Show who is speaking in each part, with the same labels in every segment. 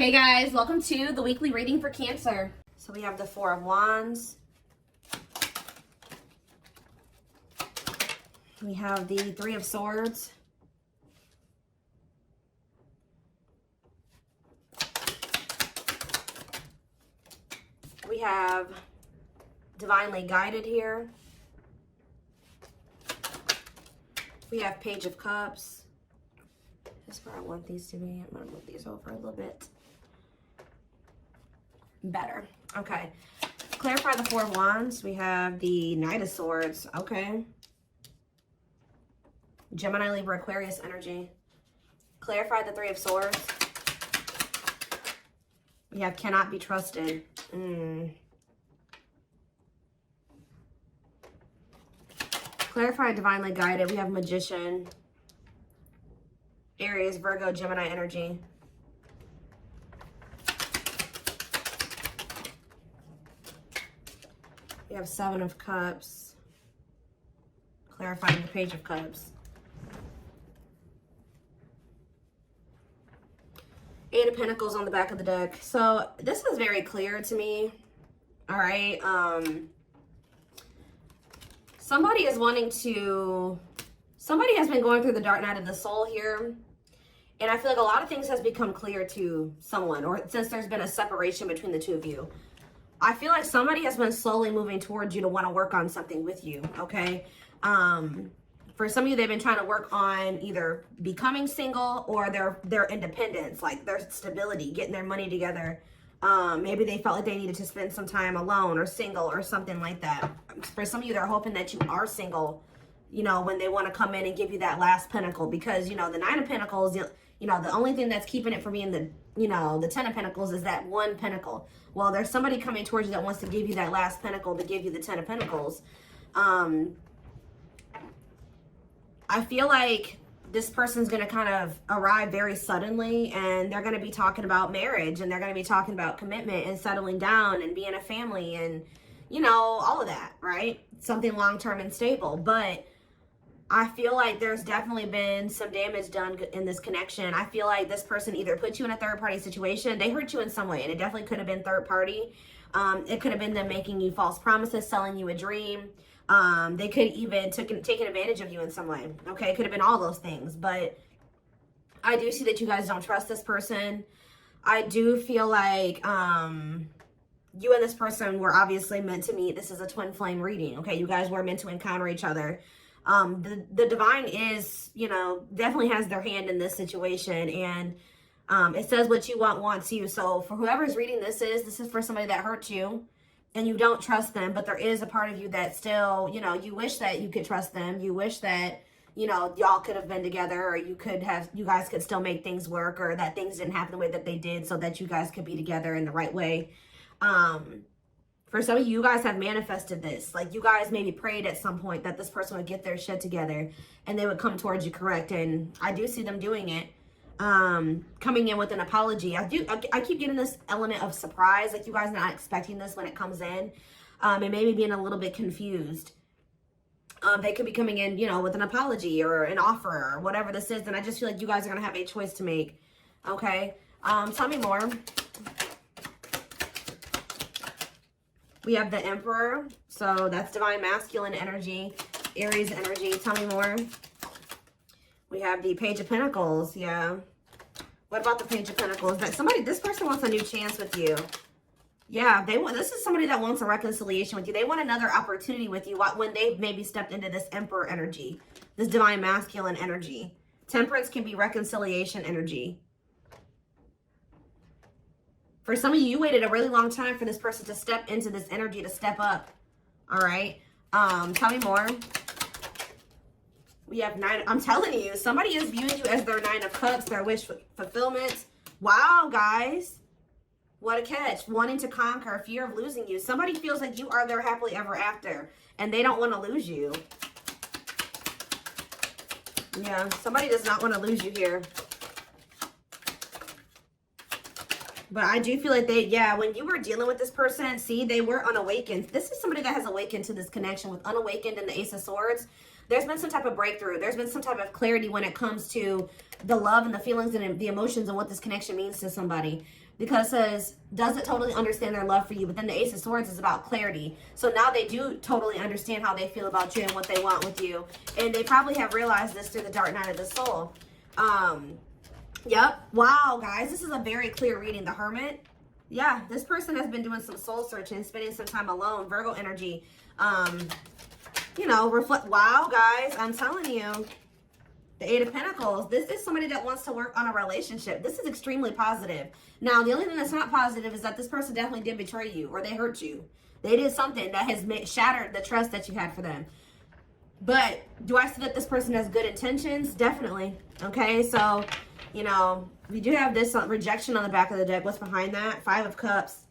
Speaker 1: Hey guys, welcome to the weekly reading for Cancer. So we have the Four of Wands. We have the Three of Swords. We have Divinely Guided here. We have Page of Cups. That's where I want these to be. I'm going to move these over a little bit. Better. Okay. Clarify the Four of Wands. We have the Knight of Swords. Okay. Gemini, Libra, Aquarius energy. Clarify the Three of Swords. We have Cannot Be Trusted. Clarify Divinely Guided. We have Magician. Aries, Virgo, Gemini energy. We have Seven of Cups. Clarifying the Page of Cups. Eight of Pentacles on the back of the deck. So this is very clear to me. All right. Somebody is wanting to, somebody has been going through the dark night of the soul here. And I feel like a lot of things has become clear to someone, or since there's been a separation between the two of you. I feel like somebody has been slowly moving towards you to want to work on something with you, okay? For some of you, they've been trying to work on either becoming single or their independence, like their stability, getting their money together. Maybe they felt like they needed to spend some time alone or single or something like that. For some of you, they're hoping that you are single, you know, when they want to come in and give you that last pentacle, because, you know, the Nine of Pentacles, you know, the only thing that's keeping it from being the, you know, the Ten of Pentacles is that one pentacle. Well, there's somebody coming towards you that wants to give you that last pentacle to give you the Ten of Pentacles. I feel like this person's going to kind of arrive very suddenly, and they're going to be talking about marriage, and they're going to be talking about commitment and settling down and being a family and, you know, all of that, right? Something long-term and stable. But I feel like there's definitely been some damage done in this connection. I feel like this person either put you in a third-party situation. They hurt you in some way, and it definitely could have been third-party. It could have been them making you false promises, selling you a dream. They could even taken advantage of you in some way. Okay, it could have been all those things. But I do see that you guys don't trust this person. I do feel like you and this person were obviously meant to meet. This is a twin flame reading. Okay, you guys were meant to encounter each other. The divine is, you know, definitely has their hand in this situation, and it says what you want wants you. So for whoever's reading this is for somebody that hurt you and you don't trust them, but there is a part of you that still, you know, you wish that you could trust them. You wish that, you know, y'all could have been together, or you guys could still make things work, or that things didn't happen the way that they did so that you guys could be together in the right way. For some of you guys have manifested this. Like, you guys maybe prayed at some point that this person would get their shit together and they would come towards you, correct? And I do see them doing it. Coming in with an apology. I keep getting this element of surprise. Like, you guys are not expecting this when it comes in. And maybe being a little bit confused. They could be coming in, you know, with an apology or an offer or whatever this is. And I just feel like you guys are going to have a choice to make. Okay. Tell me more. We have the Emperor. So that's divine masculine energy, Aries energy. Tell me more. We have the Page of Pentacles. Yeah. What about the Page of Pentacles? That this person wants a new chance with you. Yeah, this is somebody that wants a reconciliation with you. They want another opportunity with you when they've maybe stepped into this Emperor energy, this divine masculine energy. Temperance can be reconciliation energy. For some of you, you waited a really long time for this person to step into this energy, to step up. All right. Tell me more. We have Nine. I'm telling you, somebody is viewing you as their Nine of Cups, their wish fulfillment. Wow, guys. What a catch. Wanting to conquer, fear of losing you. Somebody feels like you are their happily ever after, and they don't want to lose you. Yeah, somebody does not want to lose you here. But I do feel like when you were dealing with this person, see, they were unawakened. This is somebody that has awakened to this connection with unawakened and the Ace of Swords. There's been some type of breakthrough. There's been some type of clarity when it comes to the love and the feelings and the emotions and what this connection means to somebody. Because it says, doesn't totally understand their love for you. But then the Ace of Swords is about clarity. So now they do totally understand how they feel about you and what they want with you. And they probably have realized this through the Dark Night of the Soul. Yep. Wow, guys. This is a very clear reading. The Hermit. Yeah, this person has been doing some soul searching, spending some time alone. Virgo energy. You know, reflect. Wow, guys. I'm telling you. The Eight of Pentacles. This is somebody that wants to work on a relationship. This is extremely positive. Now, the only thing that's not positive is that this person definitely did betray you or they hurt you. They did something that has shattered the trust that you had for them. But do I see that this person has good intentions? Definitely. Okay, so, you know, we do have this rejection on the back of the deck. What's behind that? Five of Cups.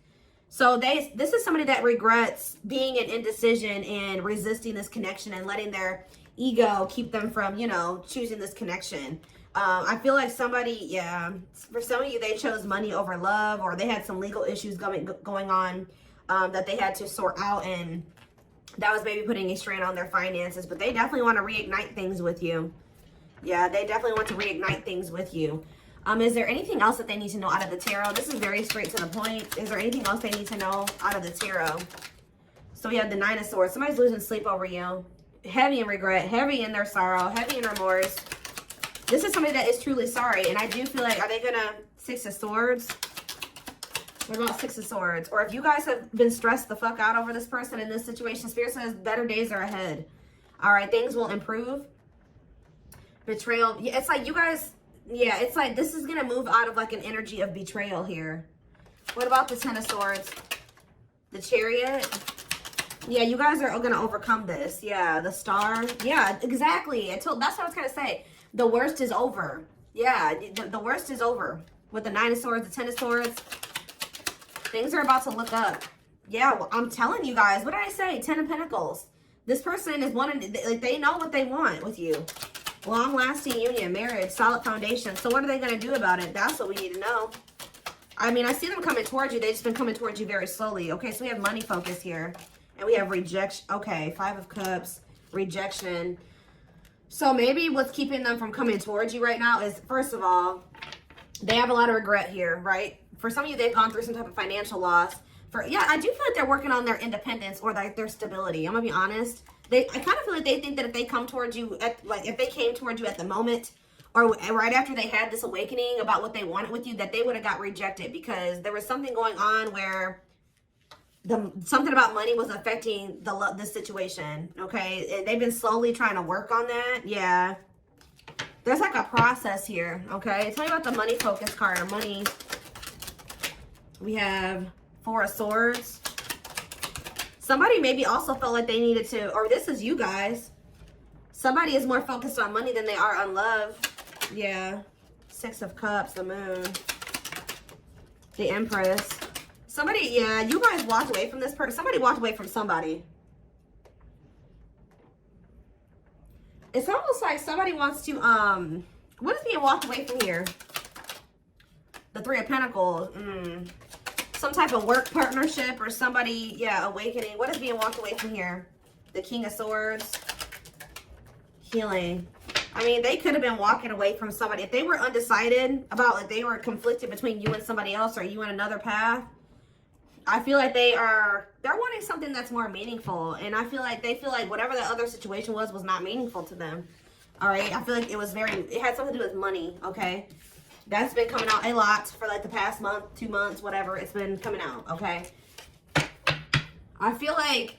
Speaker 1: So this is somebody that regrets being in indecision and resisting this connection and letting their ego keep them from, you know, choosing this connection. I feel like somebody, yeah, for some of you, they chose money over love, or they had some legal issues going on that they had to sort out, and that was maybe putting a strain on their finances. But they definitely want to reignite things with you. Yeah, they definitely want to reignite things with you. Is there anything else that they need to know out of the tarot? This is very straight to the point. Is there anything else they need to know out of the tarot? So we have the Nine of Swords. Somebody's losing sleep over you. Heavy in regret, heavy in their sorrow, heavy in remorse. This is somebody that is truly sorry. And I do feel like, are they going to Six of Swords? What about Six of Swords? Or if you guys have been stressed the fuck out over this person in this situation, Spirit says better days are ahead. All right, things will improve. Betrayal. Yeah, it's like you guys, yeah, it's like this is going to move out of like an energy of betrayal here. What about the Ten of Swords? The Chariot. Yeah, you guys are going to overcome this. Yeah, the Star. Yeah, exactly. That's what I was going to say. The worst is over. Yeah, the worst is over. With the Nine of Swords, the Ten of Swords. Things are about to look up. Yeah, well, I'm telling you guys. What did I say? Ten of Pentacles. This person is wanting, like, they know what they want with you. Long-lasting union, marriage, solid foundation. So what are they going to do about it? That's what we need to know. I mean, I see them coming towards you. They've just been coming towards you very slowly. Okay, so we have money focus here. And we have rejection. Okay, Five of Cups, rejection. So maybe what's keeping them from coming towards you right now is, first of all, they have a lot of regret here, right? For some of you, they've gone through some type of financial loss. Yeah, I do feel like they're working on their independence or their stability. I'm going to be honest. I kind of feel like they think that if they come towards you, if they came towards you at the moment, or right after they had this awakening about what they wanted with you, that they would have got rejected because there was something going on where something about money was affecting the situation, okay? And they've been slowly trying to work on that. Yeah. There's like a process here, okay? Tell me about the money focus card or money. We have Four of Swords. Somebody maybe also felt like they needed to, or this is you guys. Somebody is more focused on money than they are on love. Yeah. Six of Cups, the Moon. The Empress. Somebody, yeah, you guys walked away from this person. Somebody walked away from somebody. It's almost like somebody wants to, what is being walked away from here? The Three of Pentacles. Some type of work partnership or somebody, yeah, awakening. What is being walked away from here? The King of Swords. Healing. I mean, they could have been walking away from somebody. If they were undecided about, like, they were conflicted between you and somebody else or you and another path, I feel like they're wanting something that's more meaningful. And I feel like they feel like whatever the other situation was not meaningful to them. All right. I feel like it had something to do with money. Okay. That's been coming out a lot for like the past month, 2 months, whatever. It's been coming out. Okay. I feel like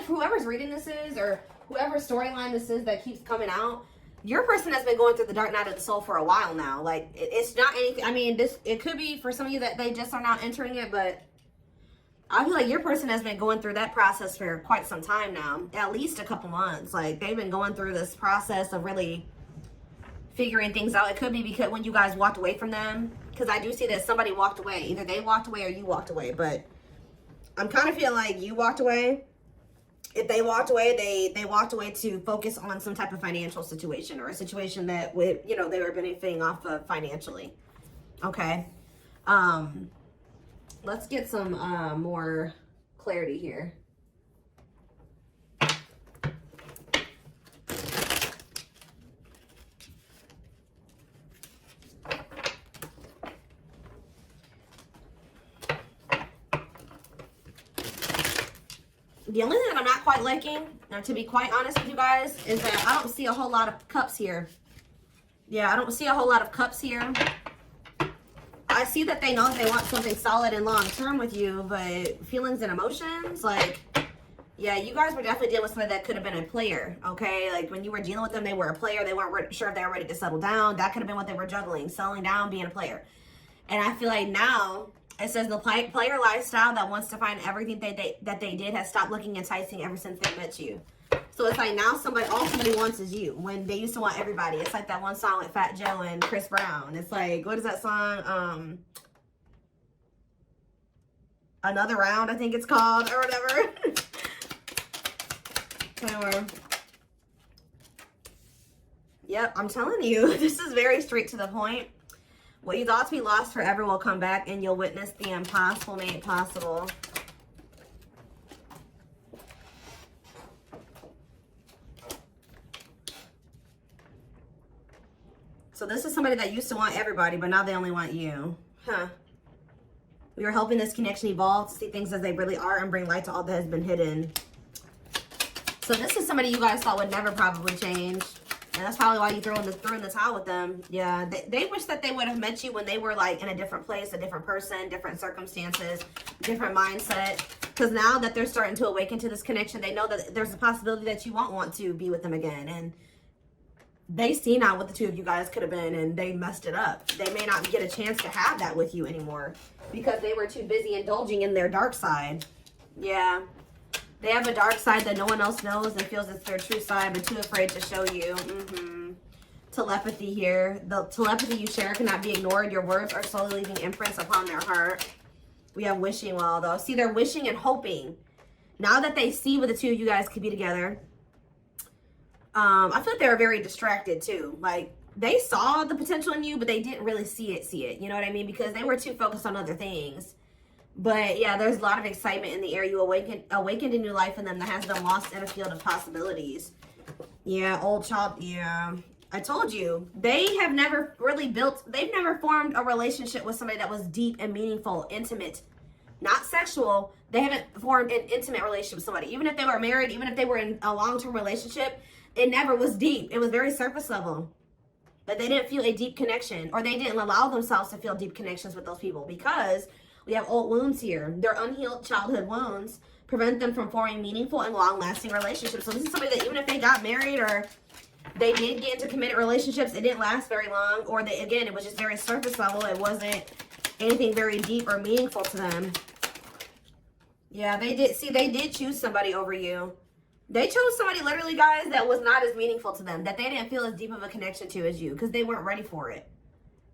Speaker 1: whoever's reading this is, or whoever storyline this is that keeps coming out, your person has been going through the Dark Night of the Soul for a while now. Like, it's not anything. I mean, it could be for some of you that they just are now entering it, but I feel like your person has been going through that process for quite some time now, at least a couple months. Like, they've been going through this process of really figuring things out. It could be because when you guys walked away from them, because I do see that somebody walked away. Either they walked away or you walked away, but I'm kind of feeling like you walked away. If they walked away, they walked away to focus on some type of financial situation or a situation that would, you know, they were benefiting off of financially. Okay. Let's get some more clarity here. The only thing that I'm not quite liking, now to be quite honest with you guys, is that I don't see a whole lot of cups here. Yeah, I don't see a whole lot of cups here. I see that they know they want something solid and long-term with you, but feelings and emotions, like, yeah, you guys were definitely dealing with somebody that could have been a player, okay? Like, when you were dealing with them, they were a player. They weren't sure if they were ready to settle down. That could have been what they were juggling, settling down, being a player. And I feel like now, it says the player lifestyle that wants to find everything that they did has stopped looking enticing ever since they met you. So it's like now all somebody wants is you. When they used to want everybody. It's like that one song with Fat Joe and Chris Brown. It's like, what is that song? Another Round, I think it's called, or whatever. Anyway. Yep, I'm telling you, this is very straight to the point. What you thought to be lost forever will come back, and you'll witness the impossible made possible. So this is somebody that used to want everybody, but now they only want you. Huh. We are helping this connection evolve to see things as they really are and bring light to all that has been hidden. So this is somebody you guys thought would never probably change. And that's probably why you threw in the towel with them. Yeah, they wish that they would have met you when they were like in a different place, a different person, different circumstances, different mindset. Because now that they're starting to awaken to this connection, they know that there's a possibility that you won't want to be with them again. And they see now what the two of you guys could have been, and they messed it up. They may not get a chance to have that with you anymore because they were too busy indulging in their dark side. Yeah. They have a dark side that no one else knows and feels it's their true side, but too afraid to show you. Telepathy here. The telepathy you share cannot be ignored. Your words are slowly leaving imprints upon their heart. We have wishing well, though. See, they're wishing and hoping. Now that they see what the two of you guys could be together, I feel like they were very distracted, too. Like, they saw the potential in you, but they didn't really see it. You know what I mean? Because they were too focused on other things. But yeah, there's a lot of excitement in the air. You awakened a new life in them that has been lost in a field of possibilities. Yeah, old child. Yeah, I told you. They have never they've never formed a relationship with somebody that was deep and meaningful, intimate, not sexual. They haven't formed an intimate relationship with somebody. Even if they were married, even if they were in a long-term relationship, it never was deep. It was very surface level. But they didn't feel a deep connection, or they didn't allow themselves to feel deep connections with those people because we have old wounds here. Their unhealed childhood wounds prevent them from forming meaningful and long-lasting relationships. So this is somebody that even if they got married or they did get into committed relationships, it didn't last very long. Or again, it was just very surface level. It wasn't anything very deep or meaningful to them. Yeah, they did choose somebody over you. They chose somebody literally, guys, that was not as meaningful to them, that they didn't feel as deep of a connection to as you because they weren't ready for it.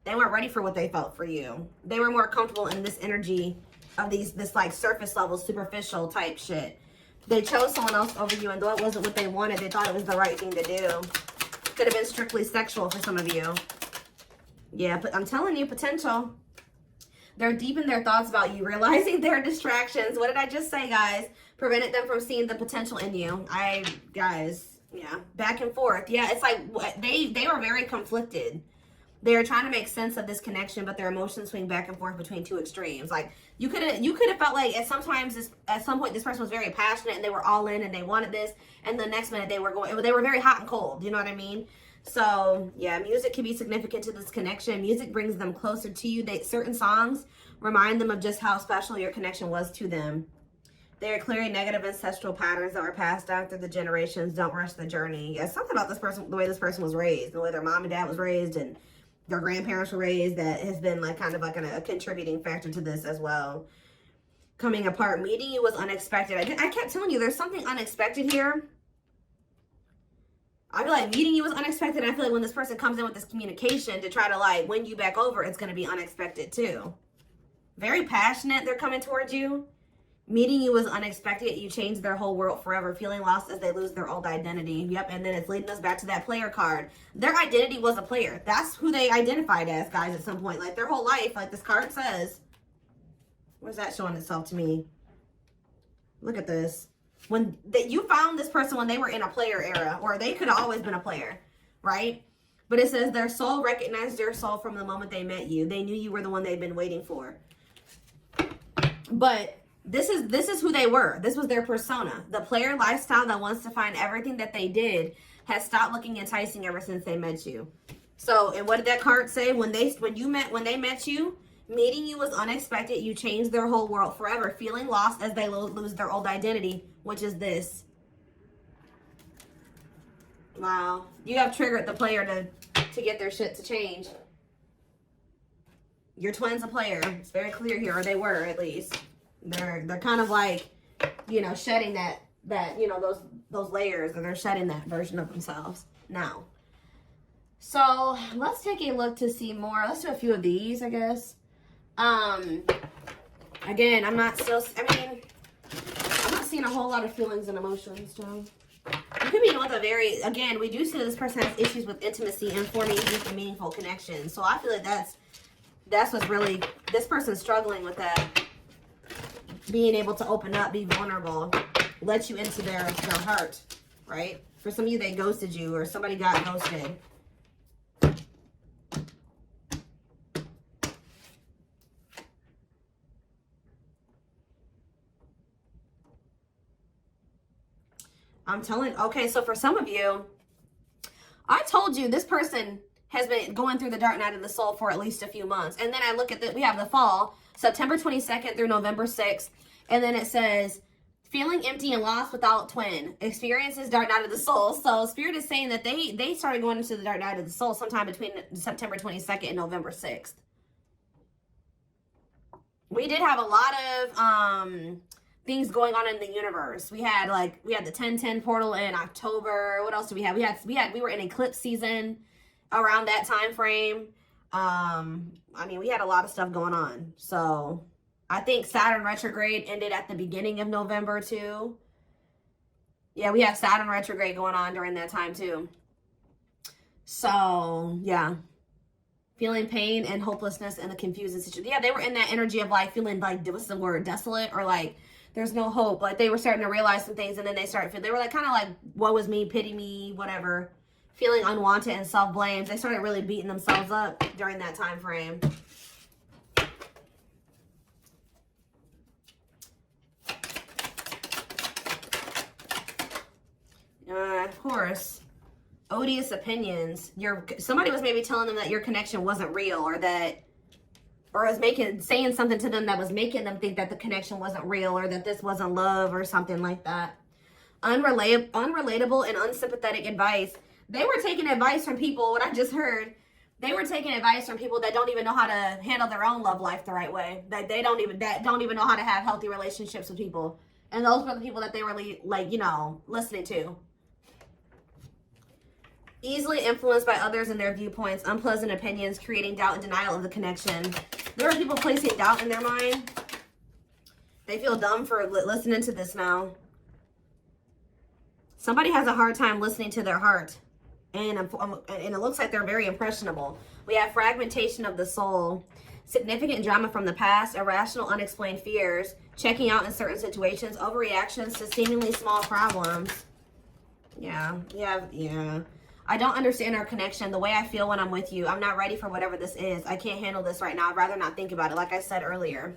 Speaker 1: They weren't ready for what they felt for you. They were more comfortable in this energy of this like surface level, superficial type shit. They chose someone else over you, and though it wasn't what they wanted, they thought it was the right thing to do. Could have been strictly sexual for some of you. Yeah, but I'm telling you, potential. They're deep in their thoughts about you, realizing their distractions. What did I just say, guys? Prevented them from seeing the potential in you. Guys, yeah, back and forth. Yeah, it's like they were very conflicted. They're trying to make sense of this connection, but their emotions swing back and forth between two extremes. Like you could have felt like at some point this person was very passionate and they were all in and they wanted this, and the next minute they were very hot and cold. You know what I mean? So yeah, music can be significant to this connection. Music brings them closer to you. Certain songs remind them of just how special your connection was to them. They are clearing negative ancestral patterns that were passed down through the generations. Don't rush the journey. Yeah, something about this person, the way this person was raised, the way their mom and dad was raised, and their grandparents were raised, that has been like kind of like a contributing factor to this as well. Coming apart. Meeting you was unexpected. I kept telling you there's something unexpected here. I feel like meeting you was unexpected. I feel like when this person comes in with this communication to try to like win you back over, it's going to be unexpected too. Very passionate. They're coming towards you. Meeting you was unexpected. You changed their whole world forever. Feeling lost as they lose their old identity. Yep, and then it's leading us back to that player card. Their identity was a player. That's who they identified as, guys, at some point. Like, their whole life, like this card says. Where's that showing itself to me? Look at this. You found this person when they were in a player era, or they could have always been a player, right? But it says their soul recognized their soul from the moment they met you. They knew you were the one they'd been waiting for. But This is who they were. This was their persona. The player lifestyle that wants to find everything that they did has stopped looking enticing ever since they met you. So, and what did that card say? When they met you, meeting you was unexpected. You changed their whole world forever, feeling lost as they lose their old identity, which is this. Wow. You have triggered the player to get their shit to change. Your twin's a player. It's very clear here, or they were at least. They're kind of like, you know, shedding that you know, those layers, and they're shedding that version of themselves now. So let's take a look to see more. Let's do a few of these, I guess. Again, I'm not seeing a whole lot of feelings and emotions, Joe. You could be with a very, again, we do see that this person has issues with intimacy and forming deep and meaningful connections. So I feel like that's what's really, this person's struggling with that. Being able to open up, be vulnerable, let you into their heart, right? For some of you, they ghosted you, or somebody got ghosted. I'm telling, okay, so for some of you, I told you this person has been going through the dark night of the soul for at least a few months. And then I look at we have the fall, September 22nd through November 6th. And then it says, feeling empty and lost without twin, experiences dark night of the soul. So Spirit is saying that they started going into the dark night of the soul sometime between September 22nd and November 6th. We did have a lot of things going on in the universe. We had the 1010 portal in October. What else do we have? We were in eclipse season around that time frame. I mean, we had a lot of stuff going on. So I think Saturn retrograde ended at the beginning of November too. Yeah, we have Saturn retrograde going on during that time too. So yeah, feeling pain and hopelessness and the confusing situation. Yeah, they were in that energy of like feeling like, what's the word, desolate, or like there's no hope. Like they were starting to realize some things, and then they were like kind of like, woe is me, pity me, whatever. Feeling unwanted and self-blame. They started really beating themselves up during that time frame. Of course, odious opinions. Somebody was maybe telling them that your connection wasn't real, or was saying something to them that was making them think that the connection wasn't real, or that this wasn't love, or something like that. Unrelatable and unsympathetic advice. They were taking advice from people, what I just heard, they were taking advice from people that don't even know how to handle their own love life the right way. That don't even know how to have healthy relationships with people. And those were the people that they were like, you know, listening to. Easily influenced by others and their viewpoints, unpleasant opinions, creating doubt and denial of the connection. There are people placing doubt in their mind. They feel dumb for listening to this now. Somebody has a hard time listening to their heart. And it looks like they're very impressionable. We have fragmentation of the soul, significant drama from the past, irrational, unexplained fears, checking out in certain situations, overreactions to seemingly small problems. Yeah. I don't understand our connection, the way I feel when I'm with you. I'm not ready for whatever this is. I can't handle this right now. I'd rather not think about it, like I said earlier.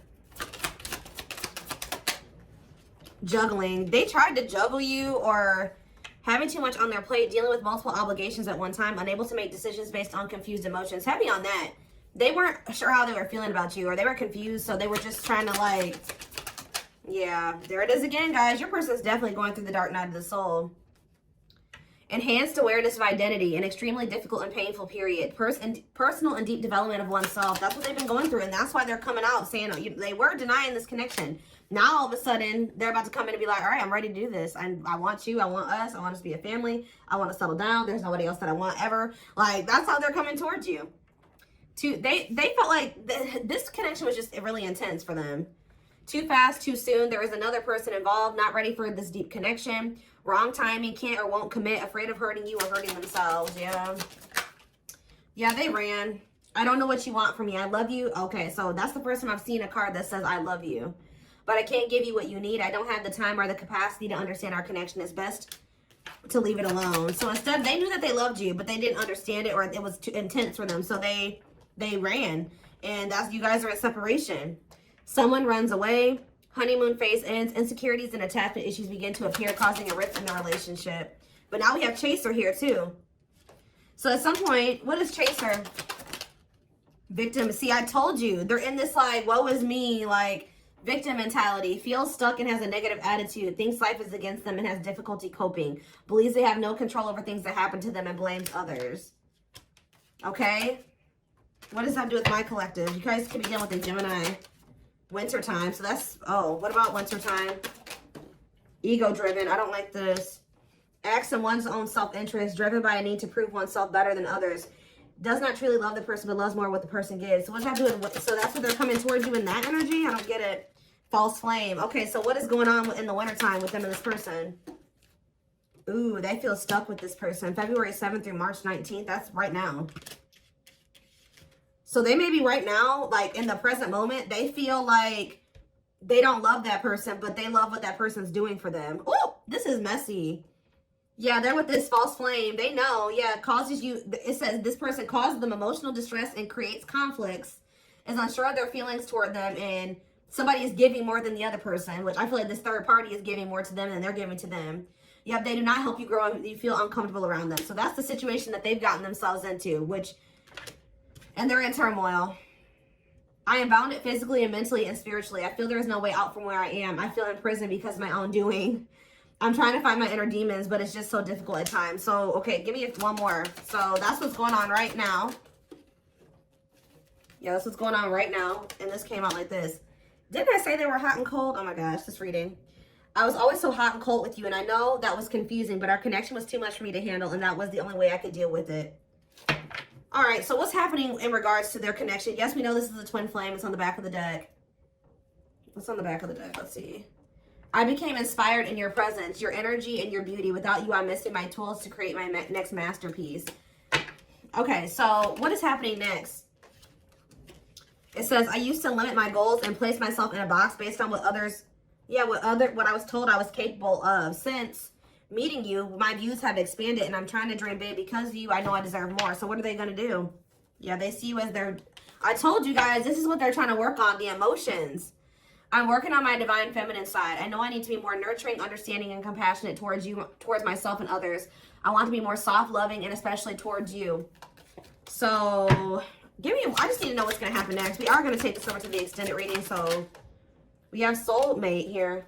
Speaker 1: Juggling. They tried to juggle you, or having too much on their plate, dealing with multiple obligations at one time, unable to make decisions based on confused emotions. Heavy on that. They weren't sure how they were feeling about you, or they were confused, so they were just trying to like, yeah, there it is again, guys. Your person's definitely going through the dark night of the soul. Enhanced awareness of identity, an extremely difficult and painful period. Personal and deep development of oneself. That's what they've been going through, and that's why they're coming out saying they were denying this connection. Now, all of a sudden, they're about to come in and be like, all right, I'm ready to do this. I want you. I want us. I want us to be a family. I want to settle down. There's nobody else that I want ever. Like, that's how they're coming towards you. They felt like this connection was just really intense for them. Too fast, too soon. There is another person involved, not ready for this deep connection. Wrong timing, can't or won't commit, afraid of hurting you or hurting themselves. Yeah, they ran. I don't know what you want from me. I love you. Okay, so that's the first time I've seen a card that says I love you. But I can't give you what you need. I don't have the time or the capacity to understand our connection. It's best to leave it alone. So instead, they knew that they loved you, but they didn't understand it, or it was too intense for them. So they ran. And that's, you guys are in separation. Someone runs away. Honeymoon phase ends. Insecurities and attachment issues begin to appear, causing a rift in the relationship. But now we have chaser here too. So at some point, what is chaser? Victim. See, I told you. They're in this like, woe is me, like victim mentality. Feels stuck and has a negative attitude. Thinks life is against them and has difficulty coping. Believes they have no control over things that happen to them and blames others. Okay? What does that do with my collective? You guys can begin with the Gemini. Wintertime. So that's, oh, what about wintertime? Ego driven. I don't like this. Acts in one's own self-interest. Driven by a need to prove oneself better than others. Does not truly love the person, but loves more what the person gives. So what's that doing? So that's what they're coming towards you in that energy? I don't get it. False flame. Okay, so what is going on in the wintertime with them and this person? Ooh, they feel stuck with this person. February 7th through March 19th. That's right now. So they may be right now, like in the present moment, they feel like they don't love that person, but they love what that person's doing for them. Oh, this is messy. Yeah, they're with this false flame. They know, yeah, it causes you, it says this person causes them emotional distress and creates conflicts, is unsure of their feelings toward them, and somebody is giving more than the other person, which I feel like this third party is giving more to them than they're giving to them. Yep, they do not help you grow and you feel uncomfortable around them. So that's the situation that they've gotten themselves into, and they're in turmoil. I am bounded physically and mentally and spiritually. I feel there is no way out from where I am. I feel in prison because of my own doing. I'm trying to find my inner demons, but it's just so difficult at times. So, okay, give me one more. So that's what's going on right now. Yeah, that's what's going on right now. And this came out like this. Didn't I say they were hot and cold? Oh my gosh, this reading. I was always so hot and cold with you, and I know that was confusing, but our connection was too much for me to handle, and that was the only way I could deal with it. All right, so what's happening in regards to their connection? Yes, we know this is a twin flame. It's on the back of the deck. What's on the back of the deck? Let's see. I became inspired in your presence, your energy, and your beauty. Without you, I'm missing my tools to create my next masterpiece. Okay, so what is happening next? It says, I used to limit my goals and place myself in a box based on what others, what I was told I was capable of. Since meeting you, my views have expanded, and I'm trying to dream big. Because of you, I know I deserve more. So what are they going to do? Yeah, they see you as their, I told you guys, this is what they're trying to work on, the emotions. I'm working on my divine feminine side. I know I need to be more nurturing, understanding, and compassionate towards you, towards myself and others. I want to be more soft, loving, and especially towards you. So, I just need to know what's going to happen next. We are going to take this over to the extended reading. So, we have soulmate here.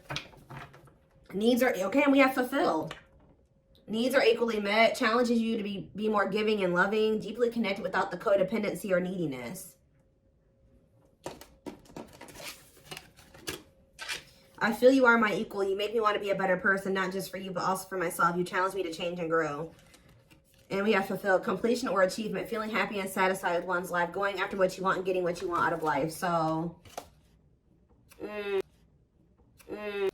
Speaker 1: Needs are, okay, and we have fulfilled. Needs are equally met. Challenges you to be more giving and loving. Deeply connected without the codependency or neediness. I feel you are my equal. You make me want to be a better person, not just for you, but also for myself. You challenge me to change and grow. And we have fulfilled. Completion or achievement. Feeling happy and satisfied with one's life. Going after what you want and getting what you want out of life. So,